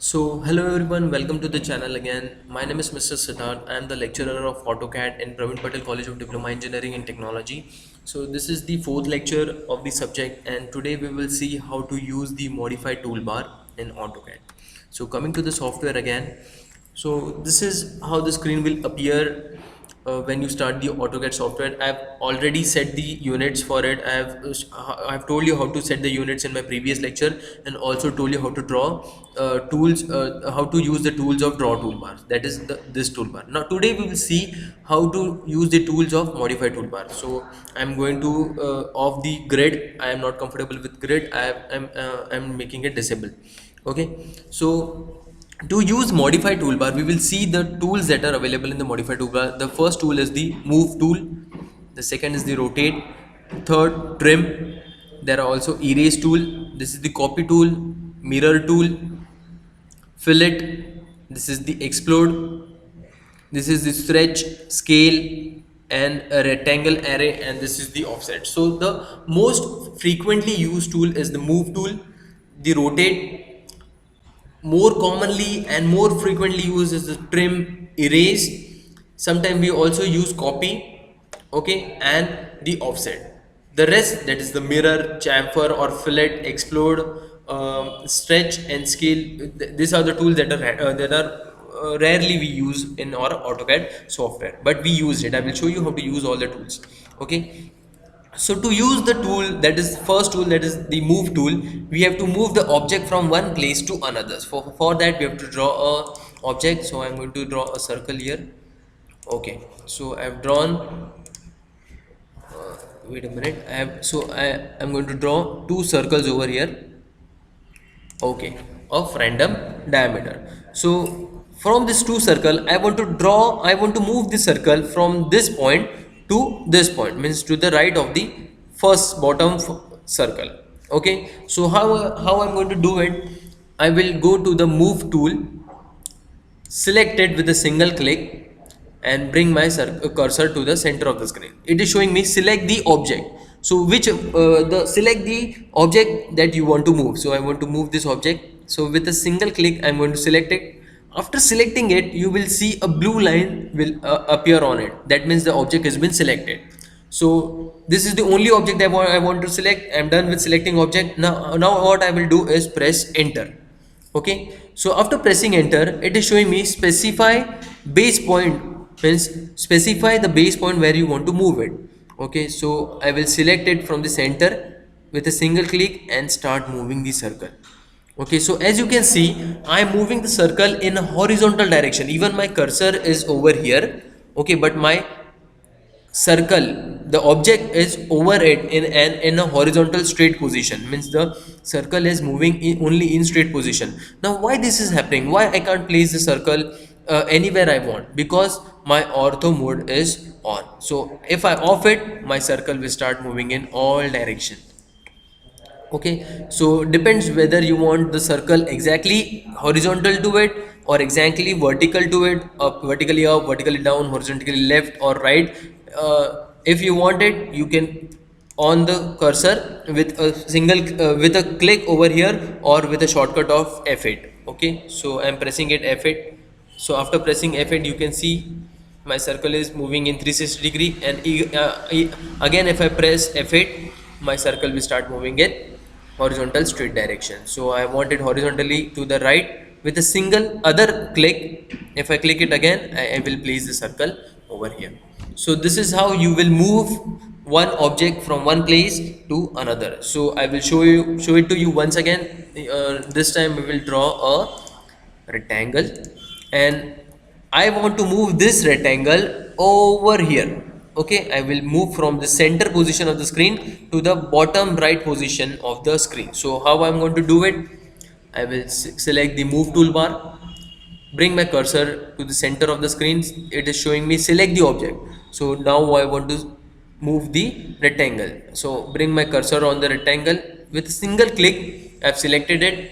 Hello everyone, welcome to the channel again. My name is Mr. Siddharth. I am the lecturer of AutoCAD in Praveen Patel College of Diploma Engineering and Technology. So this is the fourth lecture of the subject, and today we will see how to use the modify toolbar in AutoCAD. So coming to the software again, so this is how the screen will appear when you start the AutoCAD software. I've already set the units for it. I've told you how to set the units in my previous lecture, and also told you how to draw tools, how to use the tools of draw toolbar. That is this toolbar. Now today we will see how to use the tools of modify toolbar. So I'm going to off the grid. I am not comfortable with grid. I'm making it disabled. Okay, so to use modify toolbar, we will see the tools that are available in the modify toolbar. The first tool is the move tool, the second is the rotate, third trim. There are also erase tool. This is the copy tool, mirror tool, fillet. This is the explode. This is the stretch, scale, and a rectangle array, and this is the offset. So the most frequently used tool is the move tool, the rotate. More commonly and more frequently used is the trim, erase. Sometimes we also use copy, okay, and the offset. The rest, that is the mirror, chamfer or fillet, explode, stretch and scale, these are the tools that are rarely we use in our AutoCAD software, but we use it. I will show you how to use all the tools. Okay, so to use the tool, that is first tool, that is the move tool, we have to move the object from one place to another. For that we have to draw a object. So I'm going to draw a circle here. Okay, so I've drawn, wait a minute, I'm going to draw two circles over here, okay, of random diameter. So from this two circle, I want to move this circle from this point to this point, means to the right of the first bottom circle. Okay, so how I'm going to do it, I will go to the move tool, select it with a single click, and bring my cursor to the center of the screen. It is showing me select the object. So which the select the object that you want to move. So I want to move this object. So with a single click, I'm going to select it. After selecting it, you will see a blue line will appear on it. That means the object has been selected. So this is the only object I want to select. I'm done with selecting object. Now what I will do is press enter. Okay, so after pressing enter, it is showing me specify base point, means specify the base point where you want to move it. Okay, so I will select it from the center with a single click and start moving the circle. Okay, so as you can see, I am moving the circle in a horizontal direction. Even my cursor is over here. Okay, but my circle, the object is over it in a horizontal straight position, means the circle is moving only in straight position. Now why this is happening, why I can't place the circle anywhere I want? Because my ortho mode is on. So if I off it, my circle will start moving in all directions. Okay, so depends whether you want the circle exactly horizontal to it or exactly vertical to it, vertically up, vertically down, horizontally left or right. If you want it, you can on the cursor with a single with a click over here, or with a shortcut of F8. Okay, so I'm pressing it F8. So after pressing F8, you can see my circle is moving in 360 degree, and again if I press F8, my circle will start moving in horizontal straight direction. So I want it horizontally to the right with a single other click. If I click it again, I will place the circle over here. So this is how you will move one object from one place to another. So I will show it to you once again. This time we will draw a rectangle, and I want to move this rectangle over here. Okay, I will move from the center position of the screen to the bottom right position of the screen. So how I'm going to do it, I will select the move toolbar, bring my cursor to the center of the screen. It is showing me select the object. So now I want to move the rectangle. So bring my cursor on the rectangle with a single click. I've selected it.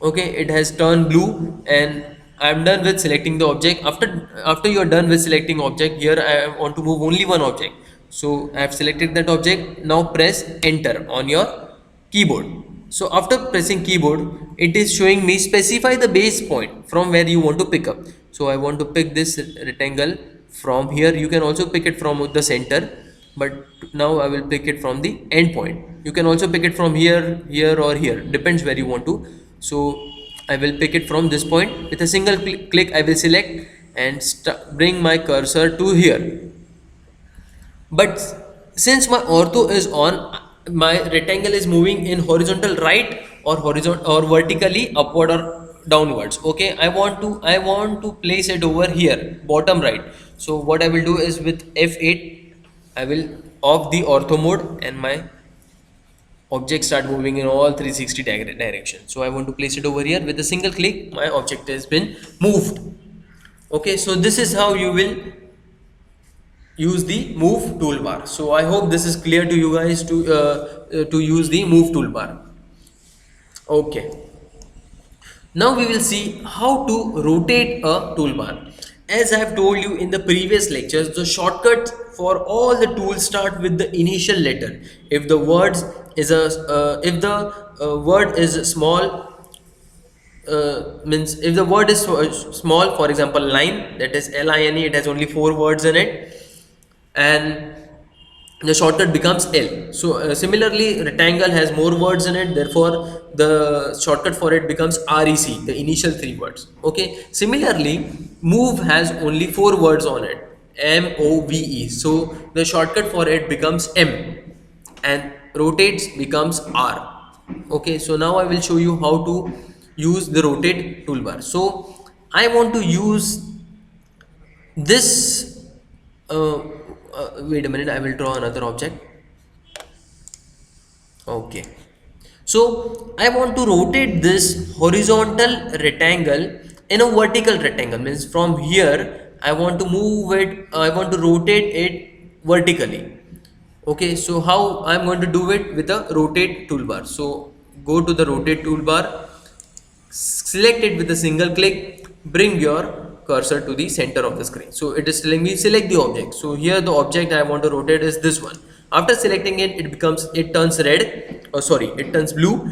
Okay, it has turned blue, and I'm done with selecting the object. After you are done with selecting object, here I want to move only one object. So I have selected that object. Now press enter on your keyboard. So after pressing keyboard, it is showing me specify the base point from where you want to pick up. So I want to pick this rectangle from here. You can also pick it from the center, but now I will pick it from the end point. You can also pick it from here, here or here, depends where you want to. So I will pick it from this point. With a single click I will select and bring my cursor to here. But since my ortho is on, my rectangle is moving in horizontal right or horizontal or vertically upward or downwards. Okay, I want to place it over here, bottom right. So what I will do is with F8, I will off the ortho mode and my object start moving in all 360 directions. So I want to place it over here. With a single click, my object has been moved. Okay, so this is how you will use the move toolbar. So I hope this is clear to you guys to use the move toolbar. Okay, now we will see how to rotate a toolbar. As I have told you in the previous lectures, the shortcut for all the tools start with the initial letter. If the words is a if the word is small, means if the word is small, for example line, that is line, it has only 4 words in it, and the shortcut becomes L. So similarly, rectangle has more words in it, therefore the shortcut for it becomes REC, the initial 3 words. Okay. Similarly, move has only 4 words on it, MOVE. So the shortcut for it becomes M, and rotates becomes R. Okay. So now I will show you how to use the rotate toolbar. So I want to use this wait a minute, I will draw another object. Okay, so I want to rotate this horizontal rectangle in a vertical rectangle, means from here I want to move it, I want to rotate it vertically. Okay, so how I'm going to do it? With a rotate toolbar. So go to the rotate toolbar, select it with a single click, bring your cursor to the center of the screen. So it is telling me select the object. So here the object I want to rotate is this one. After selecting it, it turns red, oh sorry, it turns blue,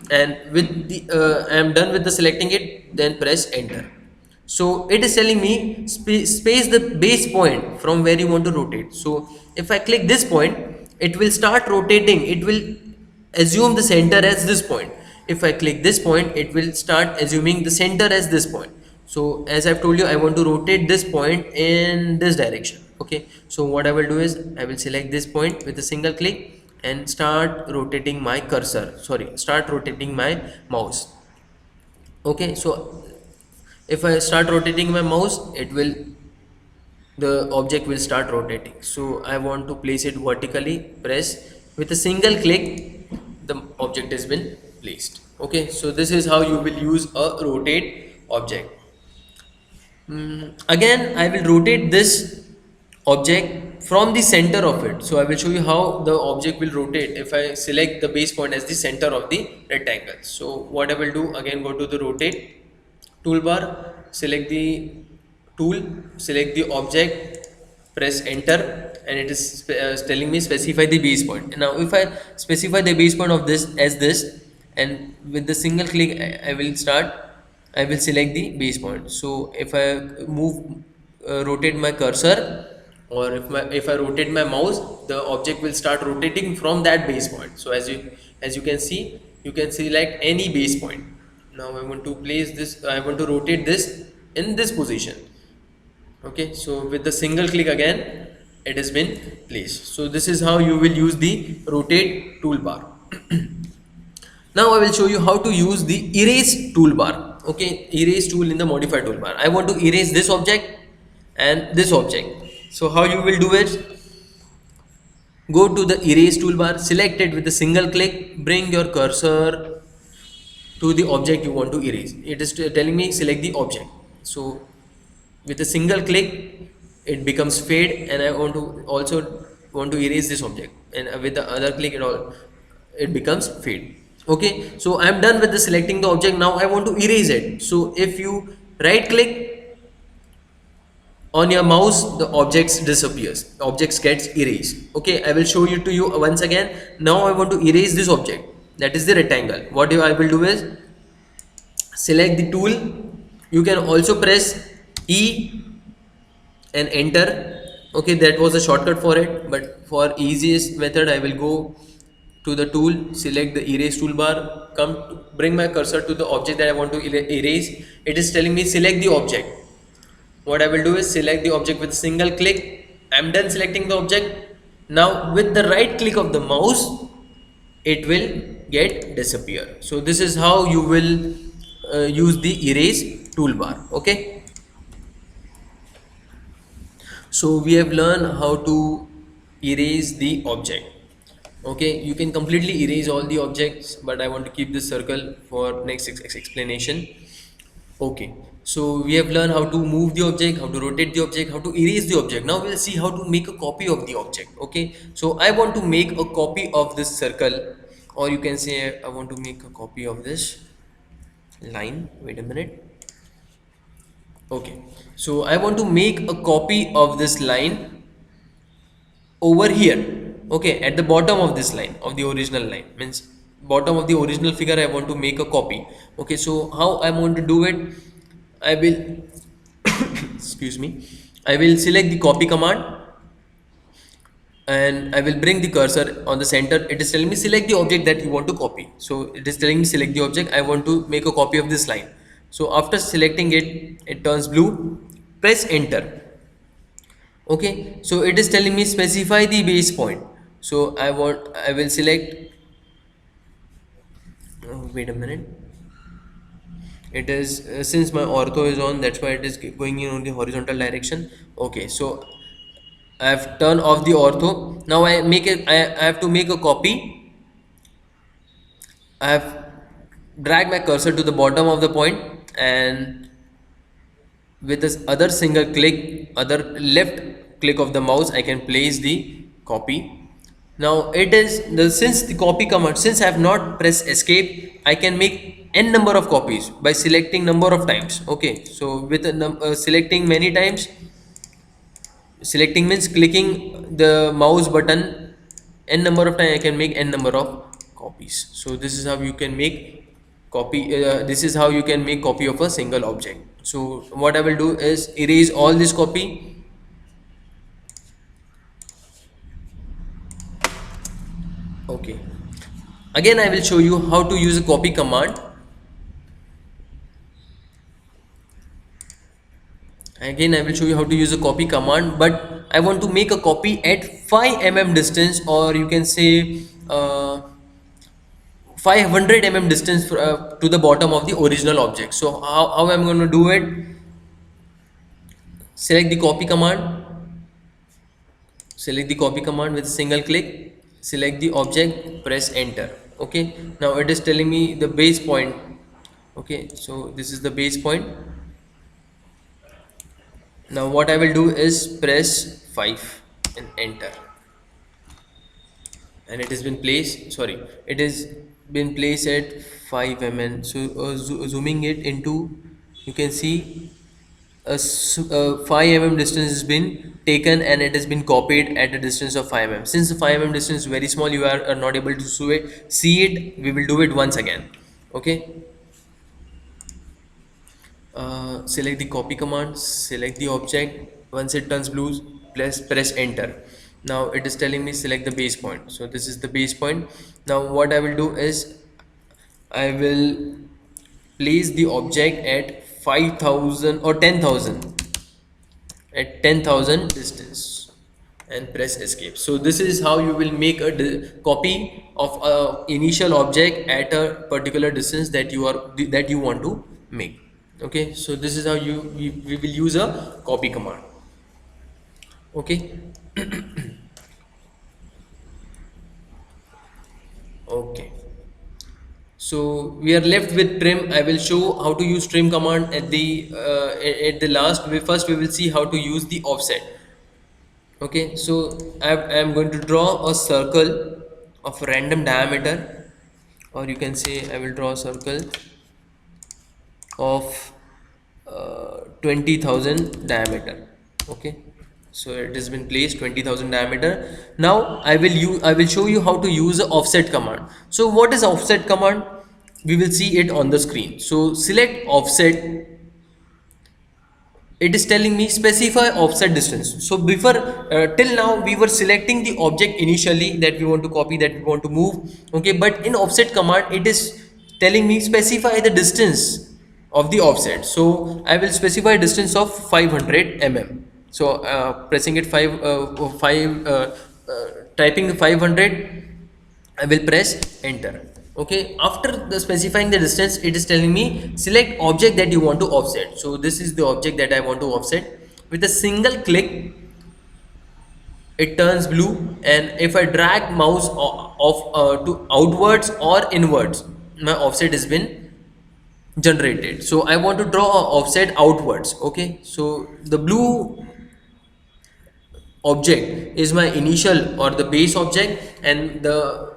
and with the I am done with the selecting it, then press enter. So it is telling me space the base point from where you want to rotate. So if I click this point, it will start rotating, it will assume the center as this point. If I click this point, it will start assuming the center as this point. So as I've told you, I want to rotate this point in this direction. Okay, so what I will do is I will select this point with a single click and start rotating my cursor, start rotating my mouse. Okay, so if I start rotating my mouse, the object will start rotating. So I want to place it vertically, press with a single click, the object has been placed. Okay, so this is how you will use a rotate object. Again I will rotate this object from the center of it. So I will show you how the object will rotate if I select the base point as the center of the rectangle. So what I will do, again go to the rotate toolbar, select the tool, select the object, press enter, and it is telling me specify the base point. Now if I specify the base point of this as this, and with the single click I will select the base point. So if I rotate my cursor, or if I rotate my mouse, the object will start rotating from that base point. So as you can see, you can select any base point. Now I want to place this, I want to rotate this in this position. Okay, so with the single click again, it has been placed. So this is how you will use the rotate toolbar. Now I will show you how to use the erase toolbar. Okay, erase tool in the modify toolbar. I want to erase this object and this object. So how you will do it? Go to the erase toolbar, select it with a single click, bring your cursor to the object you want to erase. It is telling me select the object. So with a single click, it becomes fade, and I want to also want to erase this object, and with the other click it becomes fade. Okay, so I am done with the selecting the object. Now I want to erase it. So if you right click on your mouse, the objects disappears, objects gets erased. Okay, I will show you to you once again. Now I want to erase this object. that is the rectangle. What I will do is select the tool. You can also press E and enter. Okay, that was a shortcut for it, but for easiest method I will go to the tool, select the erase toolbar, bring my cursor to the object that I want to erase. It is telling me select the object. What I will do is select the object with a single click. I'm done selecting the object. Now with the right click of the mouse, it will get disappear. So this is how you will use the erase toolbar. Okay, so we have learned how to erase the object. Okay, you can completely erase all the objects, but I want to keep this circle for next explanation. Okay, so we have learned how to move the object, how to rotate the object, how to erase the object. Now we'll see how to make a copy of the object. Okay, so I want to make a copy of this circle, or you can say I want to make a copy of this line. Wait a minute. Okay, so I want to make a copy of this line over here. Okay, at the bottom of this line, of the original line, means bottom of the original figure, I want to make a copy. Okay, so how I want to do it? I will excuse me, I will select the copy command, and I will bring the cursor on the center. It is telling me select the object that you want to copy. So it is telling me select the object. I want to make a copy of this line. So after selecting it, it turns blue. Press enter. Okay, so it is telling me specify the base point. So I will select, wait a minute, it is since my ortho is on, that's why it is going in on the horizontal direction. Okay, so I have turned off the ortho. Now I have to make a copy. I have dragged my cursor to the bottom of the point, and with this other single click, other left click of the mouse, I can place the copy. Now it is the since the copy command, since I have not pressed escape, I can make n number of copies by selecting number of times. Okay, so with selecting many times, selecting means clicking the mouse button n number of time, I can make n number of copies. So this is how you can make copy, this is how you can make copy of a single object. So what I will do is erase all this copy. Okay, again I will show you how to use a copy command. Again I will show you how to use a copy command, but I want to make a copy at 5 mm distance, or you can say 500 mm distance to the bottom of the original object. So how I'm going to do it? Select the copy command, select the copy command with a single click, select the object, press enter. Okay, now it is telling me the base point. Okay, so this is the base point. Now what I will do is press 5 and enter, and it has been placed, sorry, it has been placed at 5 mm. So zooming it into, you can see a 5 mm distance has been taken, and it has been copied at a distance of 5 mm. Since the 5 mm distance is very small, you are not able to see it. We will do it once again. Okay, select the copy command, select the object. Once it turns blue, press enter. Now it is telling me select the base point. So this is the base point. Now what I will do is I will place the object at 5,000 or 10,000, at 10,000 distance, and press escape. So this is how you will make a copy of a initial object at a particular distance that you want to make. Okay, so this is how we will use a copy command. Okay. Okay, so we are left with trim. I will show how to use trim command at the last. First we will see how to use the offset. Okay, so I am going to draw a circle of random diameter, or you can say I will draw a circle of 20,000 diameter. Okay, So it has been placed 20,000 diameter. Now I will show you how to use the offset command. So what is offset command? We will see it on the screen. So select offset. It is telling me specify offset distance. So before till now we were selecting the object initially that we want to copy, that we want to move, okay, but in offset command it is telling me specify the distance of the offset. So I will specify distance of 500 mm. So pressing it 5 typing the 500, I will press enter. Okay, after the specifying the distance, it is telling me select object that you want to offset. So this is the object that I want to offset. With a single click, it turns blue, and if I drag mouse off to outwards or inwards, my offset has been generated. So I want to draw a offset outwards. Okay, so the blue object is my initial or the base object, and the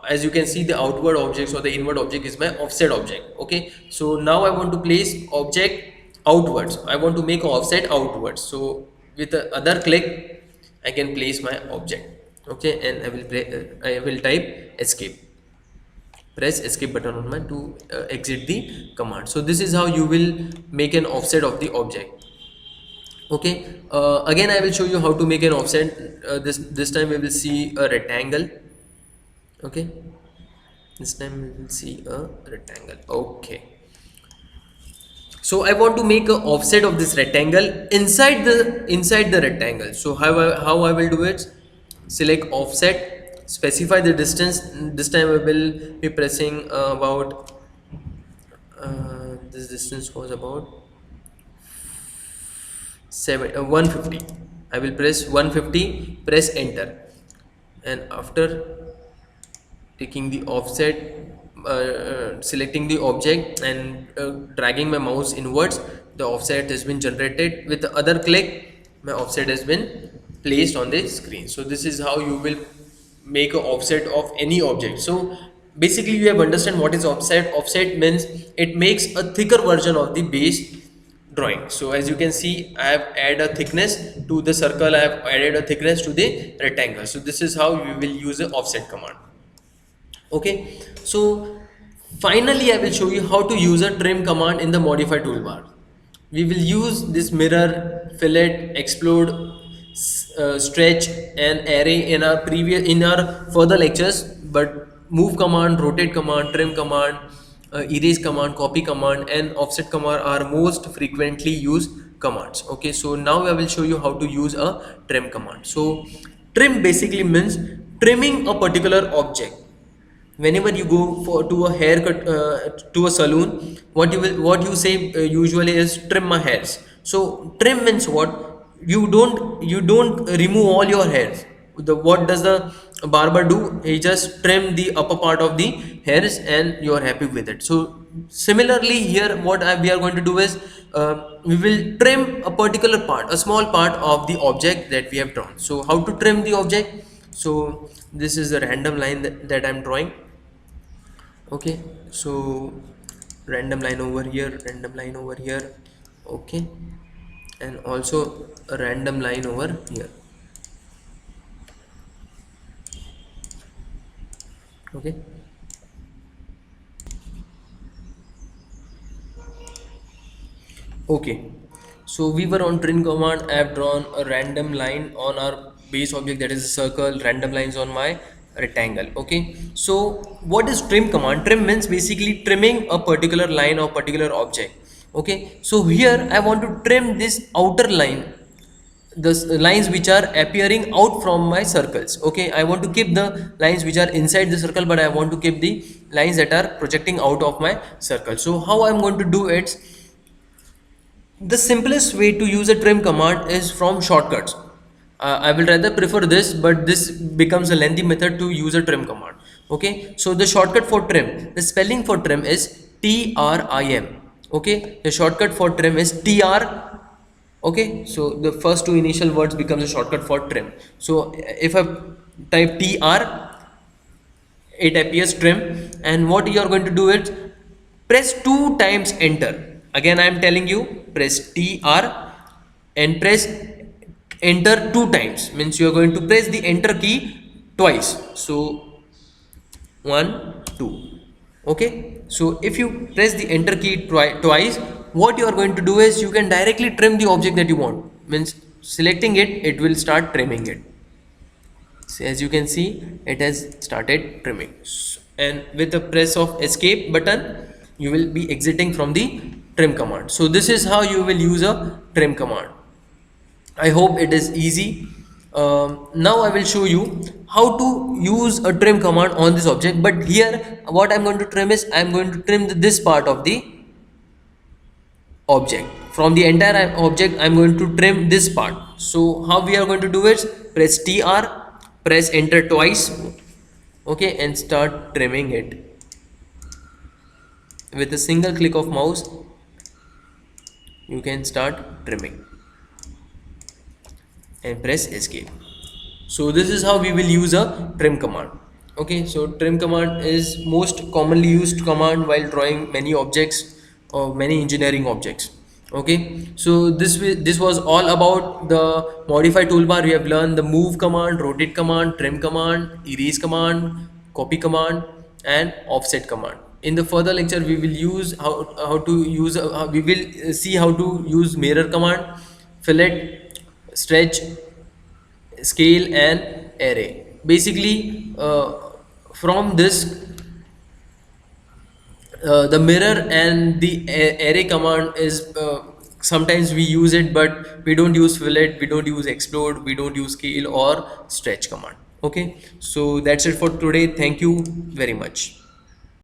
as you can see, the outward objects or the inward object is my offset object. Okay, so now I want to place object outwards. I want to make an offset outwards. So with the other click I can place my object. Okay, and I will type escape. Press escape button on my to exit the command. So this is how you will make an offset of the object. Okay, again I will show you how to make an offset. This time we will see a rectangle. Okay, this time we will see a rectangle. Okay, so I want to make a offset of this rectangle inside the rectangle. So how I will do it? Select offset, specify the distance. This time I will be pressing about this distance was about 150. I will press 150, press enter, and after taking the offset, selecting the object and dragging my mouse inwards, the offset has been generated. With the other click, my offset has been placed on the screen. So this is how you will make an offset of any object. So basically you have understand what is offset. Offset means it makes a thicker version of the base drawing. So as you can see, I have added a thickness to the circle, I have added a thickness to the rectangle. So this is how you will use the offset command. Okay, so finally I will show you how to use a trim command in the modify toolbar. We will use this mirror, fillet, explode, stretch and array in our further lectures, but move command, rotate command, trim command, erase command, copy command and offset command are most frequently used commands. Okay, so now I will show you how to use a trim command. So trim basically means trimming a particular object. Whenever you go for to a haircut, to a saloon, what you say usually is trim my hairs. So trim means what? You don't remove all your hairs. What does the barber do? He just trim the upper part of the hairs and you are happy with it. So similarly here we are going to do is we will trim a particular part, a small part of the object that we have drawn. So how to trim the object? So this is a random line that I'm drawing. Okay, so random line over here, random line over here. Okay, and also a random line over here. Okay, okay, so we were on trim command. I have drawn a random line on our base object, that is a circle, random lines on my rectangle. Okay, so what is trim command? Trim means basically trimming a particular line or particular object. Okay, so here I want to trim this outer line, the lines which are appearing out from my circles. Okay, I want to keep the lines which are inside the circle, but I want to keep the lines that are projecting out of my circle. So how I'm going to do it? The simplest way to use a trim command is from shortcuts. I will rather prefer this, but this becomes a lengthy method to use a trim command. Okay, so the shortcut for trim, the spelling for trim is TRIM. Okay, the shortcut for trim is TR. Okay, so the first two initial words becomes a shortcut for trim. So if I type TR, it appears trim, and what you are going to do is press 2 times enter. Again I am telling you, press TR and press enter two times, means you are going to press the enter key twice. So 1 2. Okay, so if you press the enter key twice, what you are going to do is you can directly trim the object that you want, means selecting it, it will start trimming it. So as you can see, it has started trimming. And with the press of escape button, you will be exiting from the trim command. So this is how you will use a trim command. I hope it is easy. Now I will show you how to use a trim command on this object. But here, what I'm going to trim is I'm going to trim this part of the object. From the entire object, I'm going to trim this part. So how we are going to do it? Press TR, press enter twice, okay, and start trimming it. With a single click of mouse, you can start trimming and press escape. So this is how we will use a trim command. Okay, so trim command is most commonly used command while drawing many objects or many engineering objects. Okay, so this was all about the modify toolbar. We have learned the move command, rotate command, trim command, erase command, copy command, and offset command. In the further lecture, we will use how to use we will see how to use mirror command, fillet, stretch, scale, and array. Basically, from this, the mirror and the array command is sometimes we use it, but we don't use fillet, we don't use explode, we don't use scale or stretch command. Okay, so that's it for today. Thank you very much.